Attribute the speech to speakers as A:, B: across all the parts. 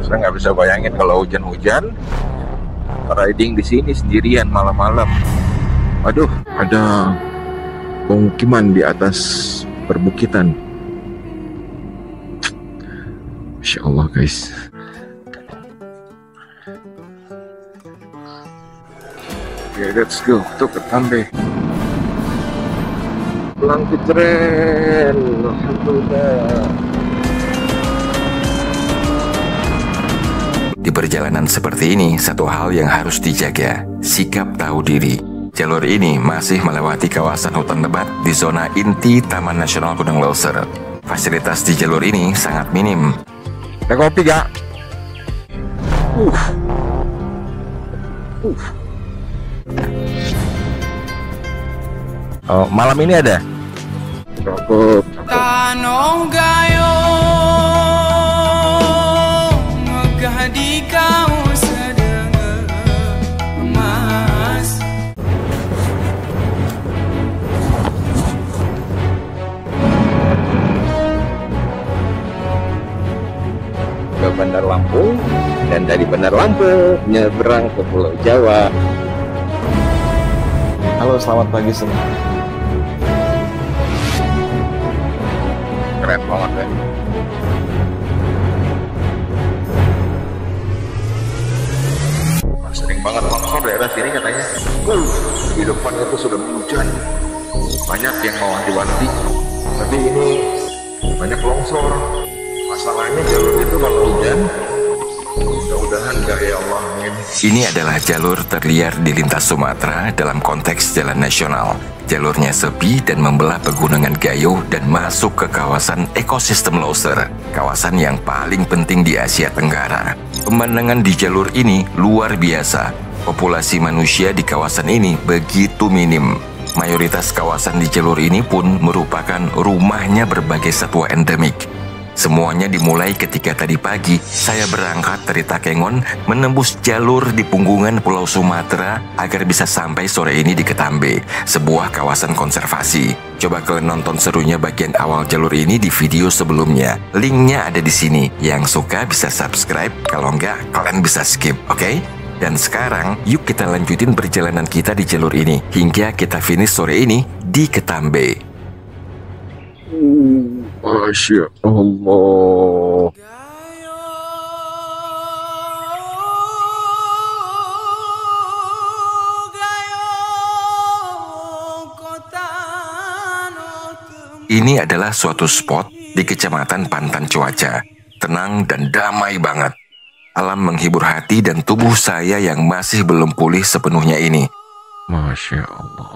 A: Saya nggak bisa bayangin kalau hujan-hujan riding di sini sendirian malam-malam. Aduh, ada pemukiman di atas perbukitan. Masya Allah guys. Oke, let's go to Ketambe. Pulang ke tren. Alhamdulillah.
B: Di perjalanan seperti ini, satu hal yang harus dijaga, sikap tahu diri. Jalur ini masih melewati kawasan hutan lebat di zona inti Taman Nasional Gunung Leuser. Fasilitas di jalur ini sangat minim.
A: Ada kopi gak? Oh, malam ini ada? Cukup.
C: Tanong gayo megah di kau sedang emas.
A: Ke Bandar Lampung, dan dari Bandar Lampung nyebrang ke Pulau Jawa. Halo, selamat pagi semua. Keren banget ya. Sering banget longsor daerah sini katanya. Di depan itu sudah hujan. Banyak yang mau wanti-wanti. Tapi ini banyak longsor. Masalahnya jalur itu kalau hujan, mudah-mudahan enggak ya Allah.
B: Ini adalah jalur terliar di lintas Sumatera dalam konteks jalan nasional. Jalurnya sepi dan membelah pegunungan Gayo dan masuk ke kawasan ekosistem Leuser, kawasan yang paling penting di Asia Tenggara. Pemandangan di jalur ini luar biasa. Populasi manusia di kawasan ini begitu minim. Mayoritas kawasan di jalur ini pun merupakan rumahnya berbagai satwa endemik. Semuanya dimulai ketika tadi pagi saya berangkat dari Takengon menembus jalur di punggungan Pulau Sumatera agar bisa sampai sore ini di Ketambe, sebuah kawasan konservasi. Coba kalian nonton serunya bagian awal jalur ini di video sebelumnya. Linknya ada di sini. Yang suka bisa subscribe, kalau enggak kalian bisa skip, oke? Dan sekarang yuk kita lanjutin perjalanan kita di jalur ini hingga kita finish sore ini di Ketambe.
A: Masya Allah.
B: Ini adalah suatu spot di Kecamatan Pantan Cuaca. Tenang dan damai banget. Alam menghibur hati dan tubuh saya yang masih belum pulih sepenuhnya ini.
A: Masya Allah.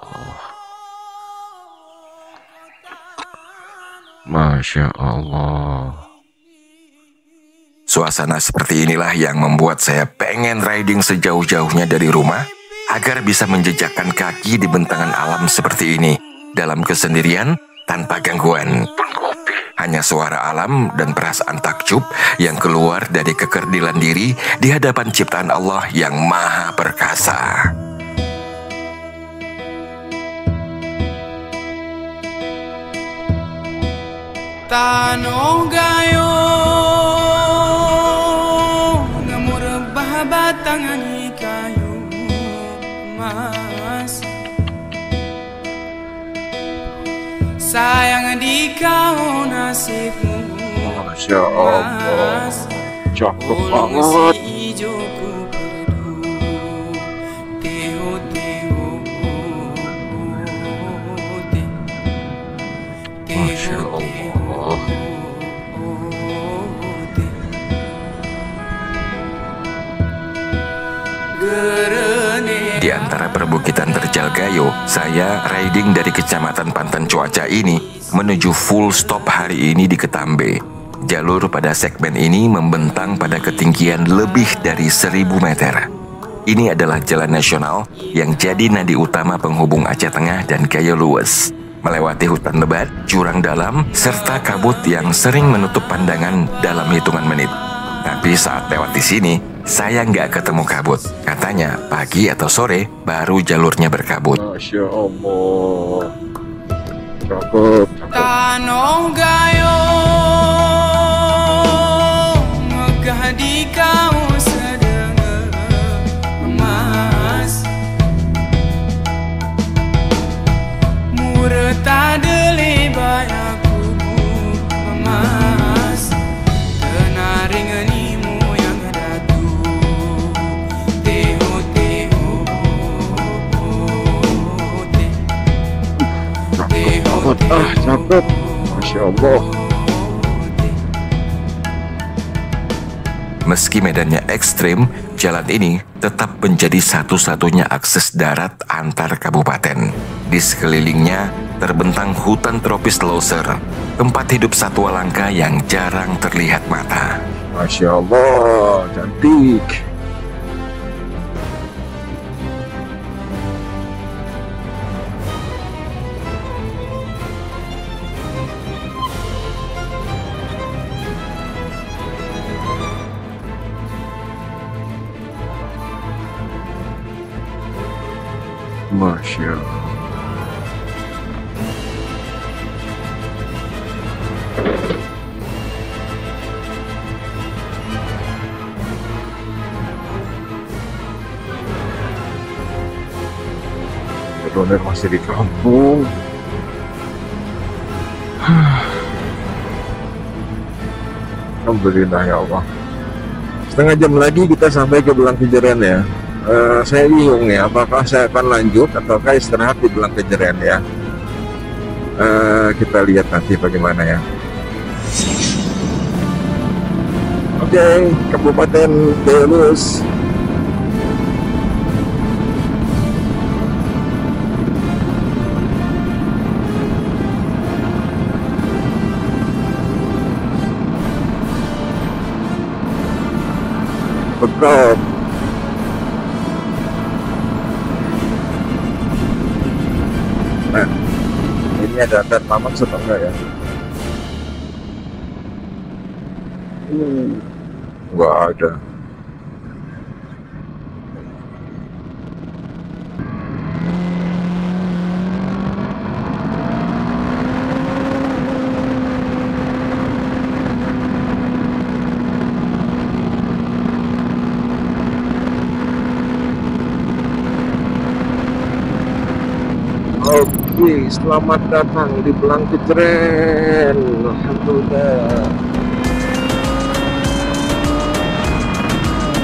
A: Masya Allah.
B: Suasana seperti inilah yang membuat saya pengen riding sejauh-jauhnya dari rumah agar bisa menjejakkan kaki di bentangan alam seperti ini dalam kesendirian tanpa gangguan. Hanya suara alam dan perasaan takjub yang keluar dari kekerdilan diri di hadapan ciptaan Allah yang maha perkasa.
C: Tanong gayo ngamur bahabatangan kayu mas. Sayang di kau nasibmu.
A: Masya Allah. Cakep banget. Masya Allah.
B: Di antara perbukitan terjal Gayo, saya riding dari Kecamatan Pantan Cuaca ini menuju full stop hari ini di Ketambe. Jalur pada segmen ini membentang pada ketinggian lebih dari 1000 meter. Ini adalah jalan nasional yang jadi nadi utama penghubung Aceh Tengah dan Gayo Luwes. Melewati hutan lebat, jurang dalam, serta kabut yang sering menutup pandangan dalam hitungan menit. Tapi saat lewat di sini, saya nggak ketemu kabut. Katanya pagi atau sore baru jalurnya berkabut.
A: Masya Allah. Cakep.
C: Tanong gayo megah di di kau sedengar emas. Murah tak ada lebar aku emas. Tenaring animu yang datu. Teho teho teho.
A: Cakep, Masya Allah.
B: Meski medannya ekstrim, jalan ini tetap menjadi satu-satunya akses darat antar kabupaten. Di sekelilingnya terbentang hutan tropis Loser, tempat hidup satwa langka yang jarang terlihat mata.
A: Masya Allah, cantik. Masya Allah. Bener masih di kampung. Alhamdulillah ya Allah. Setengah jam lagi kita sampai ke Belang Kejeren ya. Saya bingung ya, apakah saya akan lanjut ataukah istirahat di Belang Kejeren ya. Kita lihat nanti bagaimana ya. Oke, Kabupaten Delus. Bekal. Nah, ini ada adat mamak atau enggak ya? Enggak ada. Oke, selamat datang di Belang Kejeren. Alhamdulillah.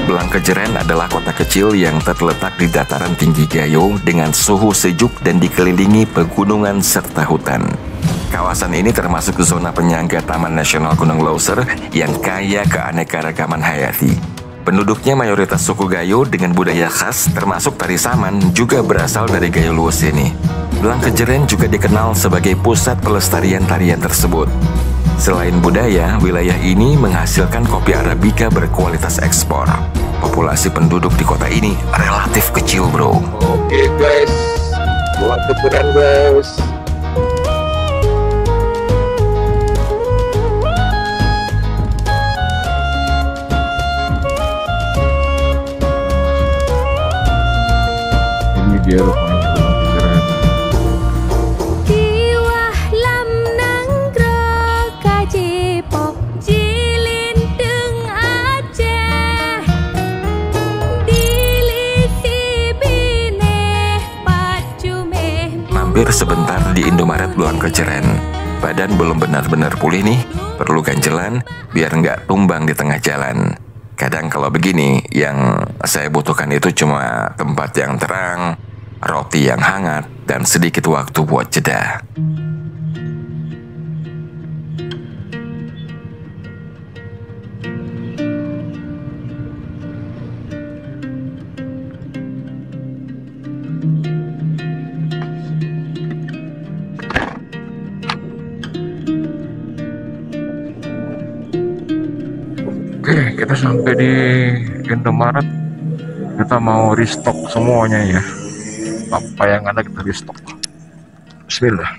B: Belang Kejeren adalah kota kecil yang terletak di dataran tinggi Gayo dengan suhu sejuk dan dikelilingi pegunungan serta hutan. Kawasan ini termasuk zona penyangga Taman Nasional Gunung Loser yang kaya keanekaragaman hayati. Penduduknya mayoritas suku Gayo dengan budaya khas termasuk tari saman juga berasal dari Gayo Luwes ini. Belang Kejeren juga dikenal sebagai pusat pelestarian tarian tersebut. Selain budaya, wilayah ini menghasilkan kopi Arabica berkualitas ekspor. Populasi penduduk di kota ini relatif kecil, bro.
A: Oke guys, Belang Kejeren guys. Ini dia rupanya Belang Kejeren.
B: Mampir sebentar di Indomaret Belang Kejeren. Badan belum benar-benar pulih nih, perlu ganjelan biar nggak tumbang di tengah jalan. Kadang kalau begini, yang saya butuhkan itu cuma tempat yang terang, roti yang hangat, dan sedikit waktu buat jeda.
A: Oke, kita sampai di Indomaret. Kita mau restock semuanya ya. Apa yang ada kita restock. Bismillah.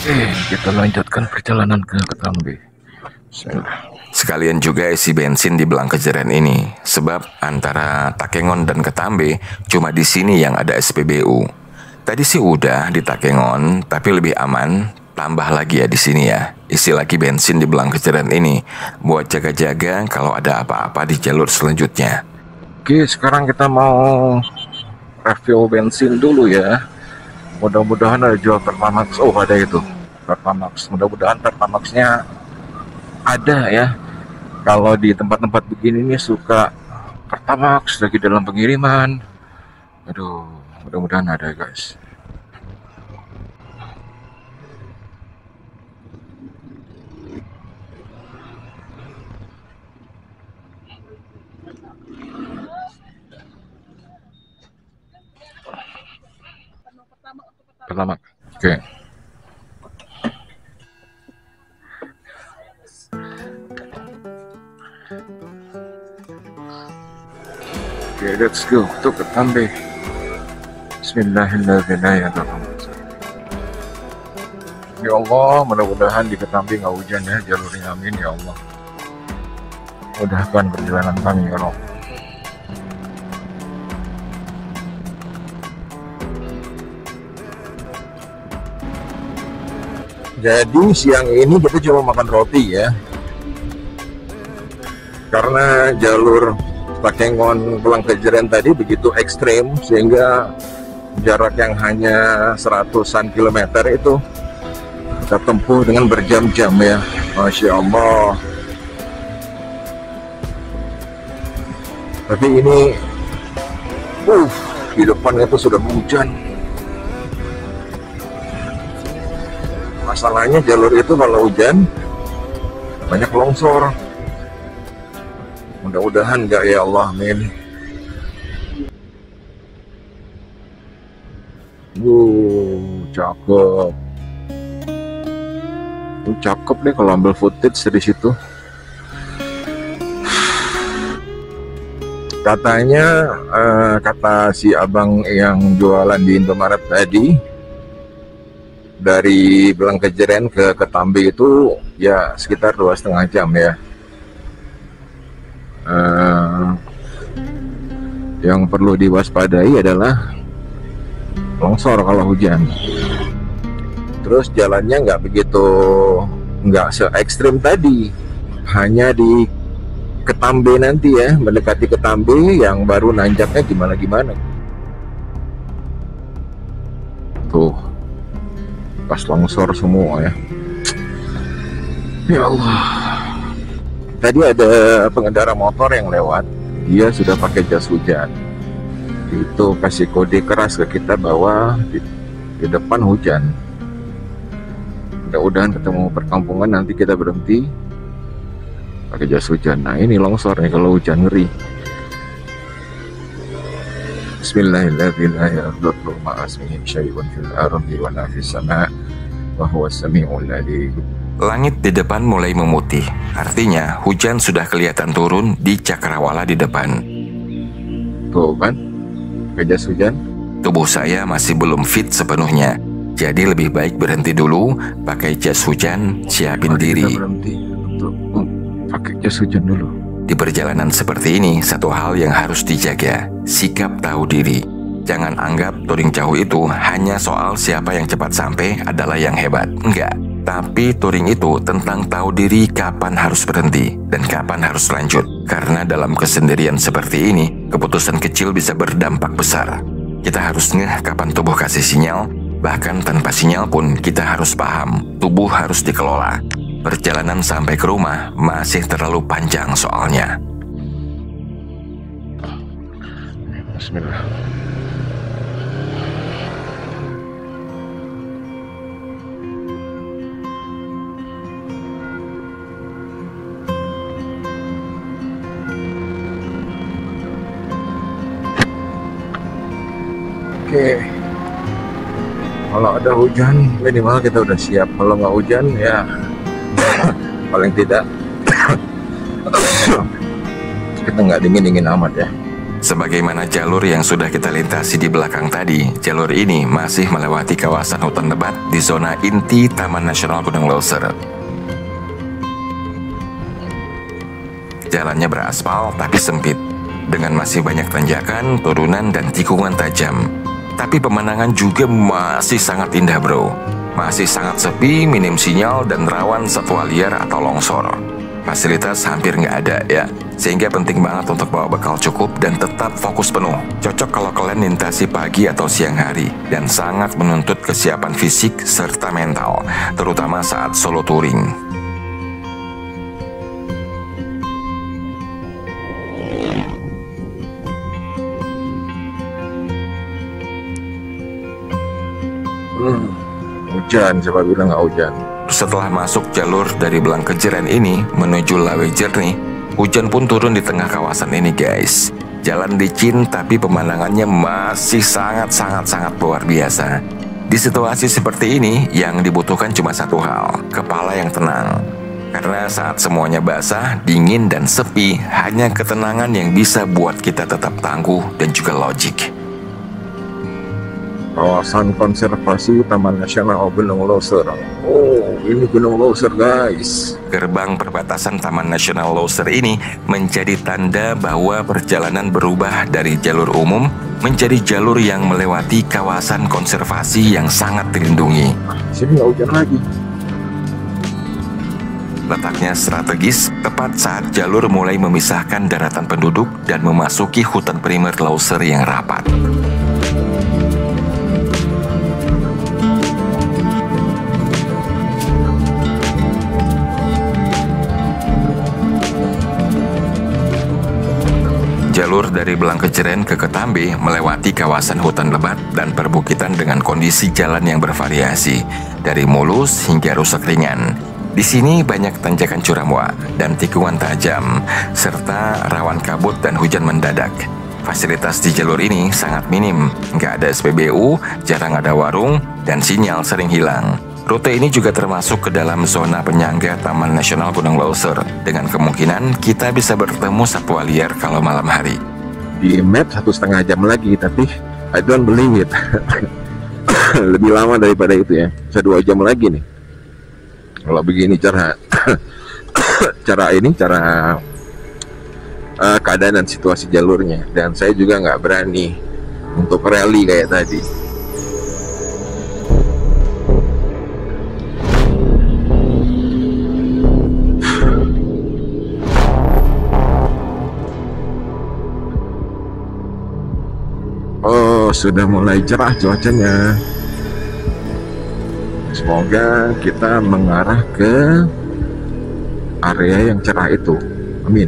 A: Oke, kita lanjutkan perjalanan ke Ketambe. Bismillah.
B: Sekalian juga isi bensin di belang kejeren ini, sebab antara Takengon dan Ketambe cuma di sini yang ada SPBU. Tadi sih udah di Takengon, tapi lebih aman. Tambah lagi ya di sini ya, isi lagi bensin di belang kejeren ini buat jaga-jaga kalau ada apa-apa di jalur selanjutnya.
A: Oke, sekarang kita mau refill bensin dulu ya. Mudah-mudahan ada jual Pertamax. Oh, ada itu Pertamax. Mudah-mudahan Pertamaxnya ada ya. Kalau di tempat-tempat begini nih suka Pertamax lagi dalam pengiriman. Aduh, mudah-mudahan ada guys. Pertamax. Oke. Oke, let's go to Ketambe. Bismillahirrahmanirrahim. Ya Allah, mudah-mudahan di Ketambe nggak hujan ya jalurnya, amin ya Allah. Mudahkan perjalanan kami ya Allah. Jadi siang ini kita cuma makan roti ya, karena jalur Takengon Belang Kejeren tadi begitu ekstrim sehingga jarak yang hanya 100-an kilometer itu kita tempuh dengan berjam-jam ya. Masya Allah. Tapi ini di depan itu sudah hujan. Masalahnya jalur itu kalau hujan banyak longsor. Mudah-mudahan enggak ya Allah, amin. Cakep. Cakep deh kalau ambil footage dari situ. Katanya kata si abang yang jualan di Indomaret tadi, dari Belang Kejeren ke Ketambe itu ya sekitar 2,5 jam ya. Yang perlu diwaspadai adalah longsor kalau hujan. Terus jalannya nggak se ekstrim tadi, hanya di Ketambe nanti ya, mendekati Ketambe yang baru nanjaknya gimana. Tuh, pas longsor semua ya. Ya Allah. Tadi ada pengendara motor yang lewat, dia sudah pakai jas hujan. Itu kasih kode keras ke kita bahwa di depan hujan. Mudah-mudahan ketemu perkampungan nanti kita berhenti pakai jas hujan. Nah ini longsor nih kalau hujan, ngeri. Bismillahirrahmanirrahim.
B: Langit di depan mulai memutih, artinya hujan sudah kelihatan turun di cakrawala di depan.
A: Tuh kan, pakai jas hujan.
B: Tubuh saya masih belum fit sepenuhnya, jadi lebih baik berhenti dulu, pakai jas hujan, siapin diri.
A: Kita berhenti untuk pakai jas hujan dulu.
B: Di perjalanan seperti ini, satu hal yang harus dijaga, sikap tahu diri. Jangan anggap touring jauh itu hanya soal siapa yang cepat sampai adalah yang hebat. Enggak. Tapi touring itu tentang tahu diri kapan harus berhenti dan kapan harus lanjut. Karena dalam kesendirian seperti ini, keputusan kecil bisa berdampak besar. Kita harus ngeh kapan tubuh kasih sinyal, bahkan tanpa sinyal pun kita harus paham, tubuh harus dikelola. Perjalanan sampai ke rumah masih terlalu panjang soalnya.
A: Bismillah. Oke, kalau ada hujan minimal kita udah siap. Kalau nggak hujan ya paling tidak kita nggak dingin amat ya.
B: Sebagaimana jalur yang sudah kita lintasi di belakang tadi, jalur ini masih melewati kawasan hutan lebat di zona inti Taman Nasional Gunung Leuser. Jalannya beraspal tapi sempit, dengan masih banyak tanjakan, turunan, dan tikungan tajam. Tapi pemandangan juga masih sangat indah bro. Masih sangat sepi, minim sinyal, dan rawan satwa liar atau longsor. Fasilitas hampir nggak ada ya, sehingga penting banget untuk bawa bekal cukup dan tetap fokus penuh. Cocok kalau kalian lintasi pagi atau siang hari, dan sangat menuntut kesiapan fisik serta mental, terutama saat solo touring.
A: Hujan, siapa bilang nggak hujan?
B: Setelah masuk jalur dari Blangkejeren ini menuju Lawe Jernih, hujan pun turun di tengah kawasan ini guys. Jalan licin tapi pemandangannya masih sangat luar biasa. Di situasi seperti ini yang dibutuhkan cuma satu hal, kepala yang tenang. Karena saat semuanya basah, dingin, dan sepi, hanya ketenangan yang bisa buat kita tetap tangguh dan juga logik.
A: Kawasan konservasi Taman Nasional Gunung Loser. Oh, ini Gunung Loser guys.
B: Gerbang perbatasan Taman Nasional Loser ini menjadi tanda bahwa perjalanan berubah dari jalur umum menjadi jalur yang melewati kawasan konservasi yang sangat dilindungi.
A: Sini nggak hujan lagi.
B: Letaknya strategis, tepat saat jalur mulai memisahkan daratan penduduk dan memasuki hutan primer Loser yang rapat. Jalur dari Blangkejeren ke Ketambe melewati kawasan hutan lebat dan perbukitan dengan kondisi jalan yang bervariasi, dari mulus hingga rusak ringan. Di sini banyak tanjakan curam dan tikungan tajam, serta rawan kabut dan hujan mendadak. Fasilitas di jalur ini sangat minim, nggak ada SPBU, jarang ada warung, dan sinyal sering hilang. Rute ini juga termasuk ke dalam zona penyangga Taman Nasional Gunung Loser, dengan kemungkinan kita bisa bertemu satwa liar kalau malam hari.
A: Di map 1,5 jam lagi, tapi I don't believe it. Lebih lama daripada itu ya. Bisa 2 jam lagi nih. Kalau begini cara keadaan dan situasi jalurnya. Dan saya juga nggak berani untuk rally kayak tadi. Oh, sudah mulai cerah cuacanya. Semoga kita mengarah ke area yang cerah itu. Amin.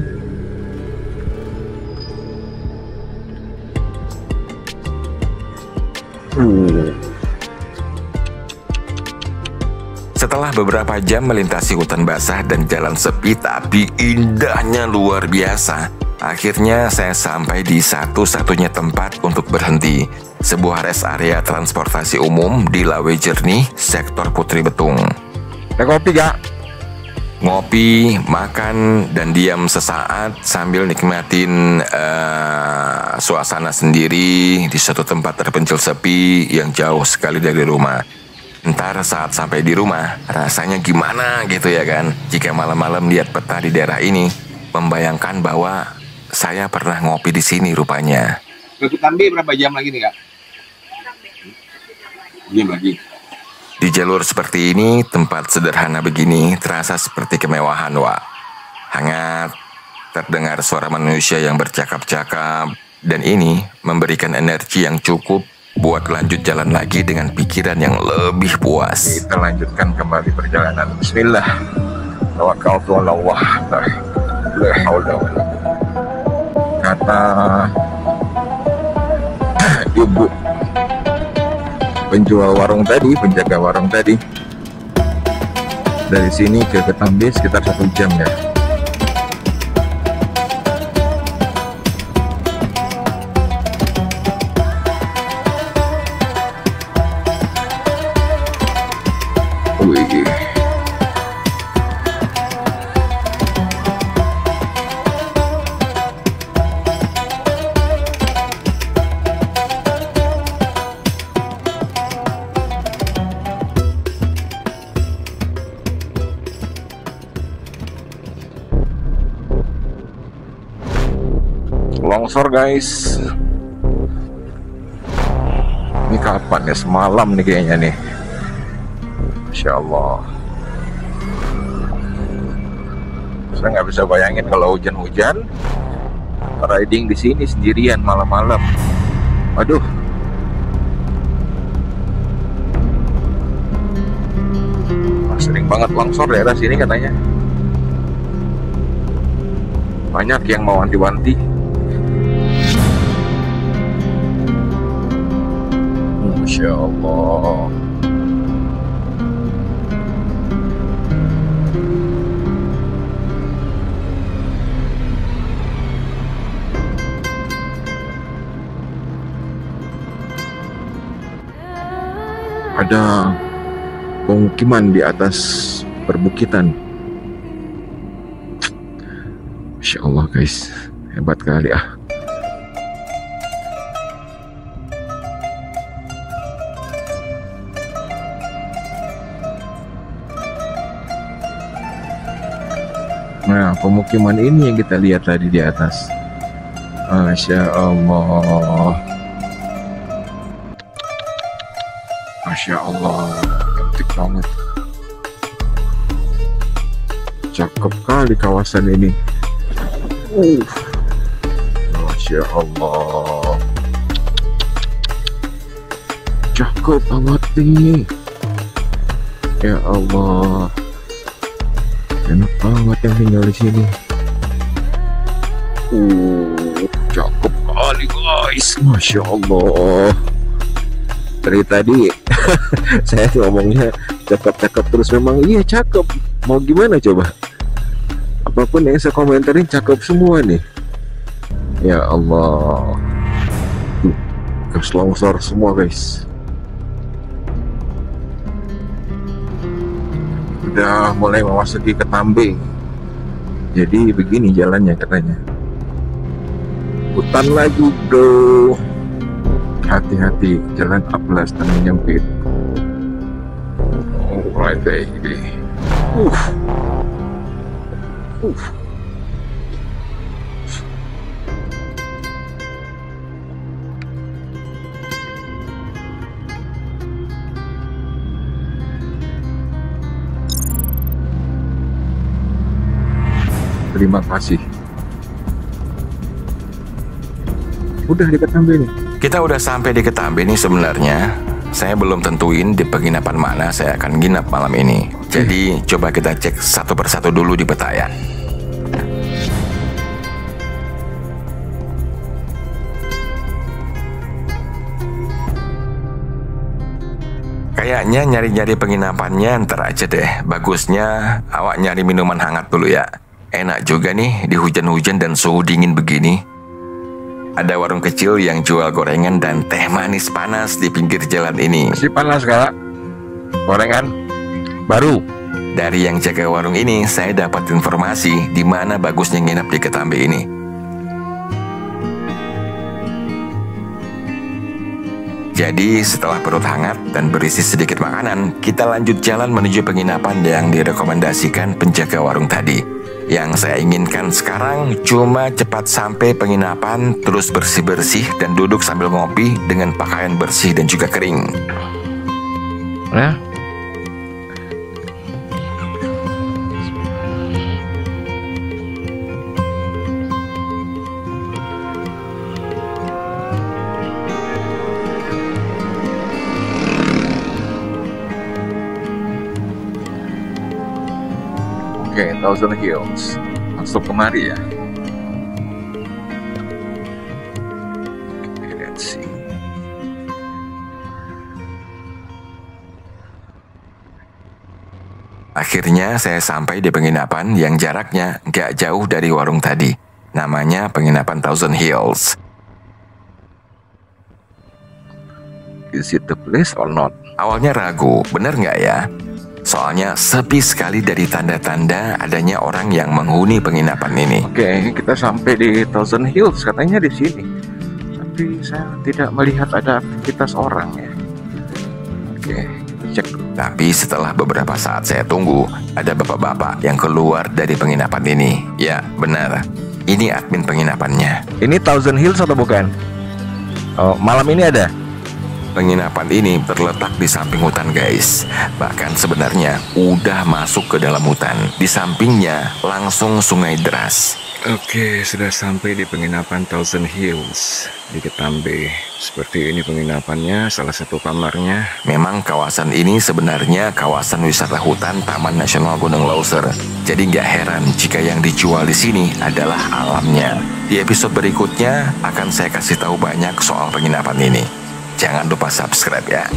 B: Setelah beberapa jam melintasi hutan basah dan jalan sepi tapi indahnya luar biasa, akhirnya saya sampai di satu-satunya tempat untuk berhenti, sebuah rest area transportasi umum di Lawe Jernih, sektor Putri Betung.
A: Ada kopi gak?
B: Ngopi, makan, dan diam sesaat sambil nikmatin suasana sendiri di suatu tempat terpencil sepi yang jauh sekali dari rumah. Ntar saat sampai di rumah, rasanya gimana gitu ya kan? Jika malam-malam lihat peta di daerah ini, membayangkan bahwa saya pernah ngopi di sini rupanya.
A: Ke Ketambe berapa jam lagi nih kak? Jam lagi.
B: Di jalur seperti ini, tempat sederhana begini terasa seperti kemewahan, Wak. Hangat, terdengar suara manusia yang bercakap-cakap, dan ini memberikan energi yang cukup buat lanjut jalan lagi dengan pikiran yang lebih puas.
A: Kita lanjutkan kembali perjalanan. Bismillah. Tawakkaltu 'ala Allah. La haula wala quwwata. Kata ibu penjual warung tadi, penjaga warung tadi, dari sini ke Ketambe sekitar 1 jam ya. Wih. longsor guys. Ini kapan ya? Semalam nih kayaknya nih. Masya Allah. Saya nggak bisa bayangin kalau hujan-hujan riding di sini sendirian malam-malam. Waduh. Sering banget longsor daerah sini katanya. Banyak yang mau wanti-wanti. Masya Allah. Ada pemukiman di atas perbukitan. Masya Allah guys, hebat kali ah. Nah, pemukiman ini yang kita lihat tadi di atas. Masya Allah. Masya Allah, cantik banget. Cakep kali kawasan ini. Masya Allah. Cakep amat nih. Ya Allah. Enak banget yang tinggal di sini. Cakep kali guys. Masya Allah. Dari tadi saya ngomongnya cakep-cakep terus, memang iya cakep. Mau gimana coba? Apapun yang saya komentarin cakep semua nih. Ya Allah. Terus longsor semua guys. Udah mulai memasuki Ketambe. Jadi begini jalannya katanya. Hutan lagi bro. Hati-hati, jalan aplas dan menyempit. Alright baby. Terima kasih. Udah di Ketambe nih.
B: Kita udah sampai di Ketambe nih sebenarnya. Saya belum tentuin di penginapan mana saya akan nginap malam ini. Jadi coba kita cek satu persatu dulu di peta ya. Kayaknya nyari-nyari penginapannya ntar aja deh. Bagusnya awak nyari minuman hangat dulu ya. Enak juga nih di hujan-hujan dan suhu dingin begini. Ada warung kecil yang jual gorengan dan teh manis panas di pinggir jalan ini.
A: Masih panas kak? Gorengan baru.
B: Dari yang jaga warung ini, saya dapat informasi di mana bagusnya nginap di Ketambe ini. Jadi setelah perut hangat dan berisi sedikit makanan, kita lanjut jalan menuju penginapan yang direkomendasikan penjaga warung tadi. Yang saya inginkan sekarang cuma cepat sampai penginapan, terus bersih-bersih dan duduk sambil ngopi dengan pakaian bersih dan juga kering.
A: Ya. Oke, Thousand Hills. Masuk kemari ya. Oke, let's see.
B: Akhirnya saya sampai di penginapan yang jaraknya gak jauh dari warung tadi. Namanya penginapan Thousand Hills.
A: Is it the place or not?
B: Awalnya ragu, bener nggak ya? Soalnya sepi sekali dari tanda-tanda adanya orang yang menghuni penginapan ini.
A: Oke, kita sampai di Thousand Hills, katanya di sini. Tapi saya tidak melihat ada aktivitas orang ya. Oke, kita cek dulu.
B: Tapi setelah beberapa saat saya tunggu, ada bapak-bapak yang keluar dari penginapan ini. Ya, benar. Ini admin penginapannya.
D: Ini Thousand Hills atau bukan? Oh, malam ini ada?
B: Penginapan ini terletak di samping hutan guys. Bahkan sebenarnya udah masuk ke dalam hutan. Di sampingnya langsung sungai deras.
E: Oke, sudah sampai di penginapan Thousand Hills di Ketambe. Seperti ini penginapannya, salah satu kamarnya.
B: Memang kawasan ini sebenarnya kawasan wisata hutan Taman Nasional Gunung Leuser. Jadi nggak heran jika yang dijual di sini adalah alamnya. Di episode berikutnya akan saya kasih tahu banyak soal penginapan ini. Jangan lupa subscribe ya.